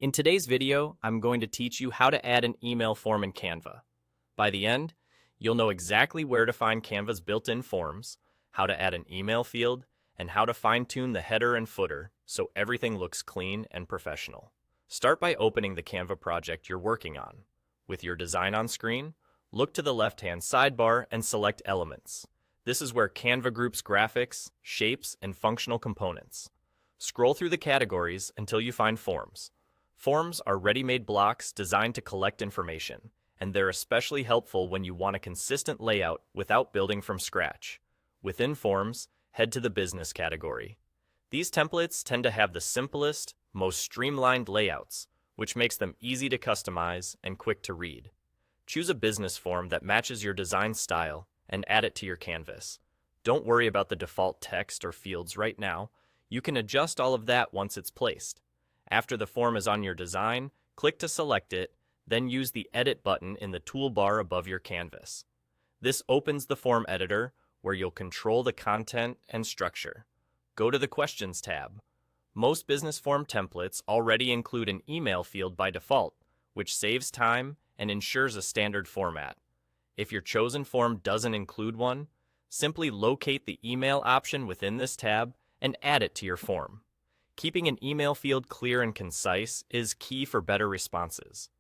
In today's video, I'm going to teach you how to add an email form in Canva. By the end, you'll know exactly where to find Canva's built-in forms, how to add an email field, and how to fine-tune the header and footer so everything looks clean and professional. Start by opening the Canva project you're working on. With your design on screen, look to the left-hand sidebar and select Elements. This is where Canva groups graphics, shapes, and functional components. Scroll through the categories until you find Forms. Forms are ready-made blocks designed to collect information, and they're especially helpful when you want a consistent layout without building from scratch. Within Forms, head to the Business category. These templates tend to have the simplest, most streamlined layouts, which makes them easy to customize and quick to read. Choose a business form that matches your design style and add it to your canvas. Don't worry about the default text or fields right now. You can adjust all of that once it's placed. After the form is on your design, click to select it, then use the Edit button in the toolbar above your canvas. This opens the form editor, where you'll control the content and structure. Go to the Questions tab. Most business form templates already include an email field by default, which saves time and ensures a standard format. If your chosen form doesn't include one, simply locate the email option within this tab and add it to your form. Keeping an email field clear and concise is key for better responses.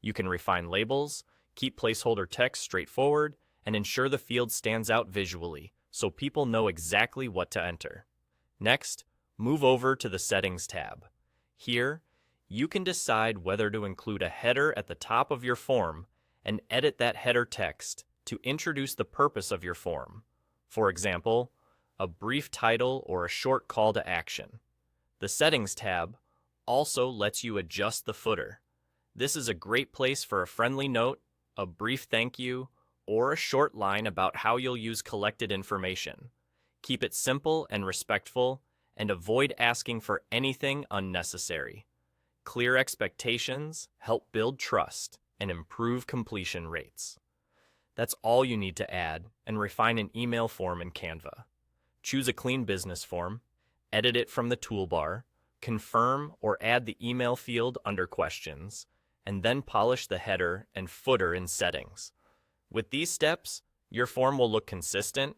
You can refine labels, keep placeholder text straightforward, and ensure the field stands out visually so people know exactly what to enter. Next, move over to the Settings tab. Here, you can decide whether to include a header at the top of your form and edit that header text to introduce the purpose of your form. For example, a brief title or a short call to action. The Settings tab also lets you adjust the footer. This is a great place for a friendly note, a brief thank you, or a short line about how you'll use collected information. Keep it simple and respectful, and avoid asking for anything unnecessary. Clear expectations help build trust and improve completion rates. That's all you need to add and refine an email form in Canva. Choose a clean business form, edit it from the toolbar, confirm or add the email field under Questions, and then polish the header and footer in Settings. With these steps, your form will look consistent,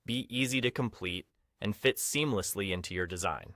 be easy to complete, and fit seamlessly into your design.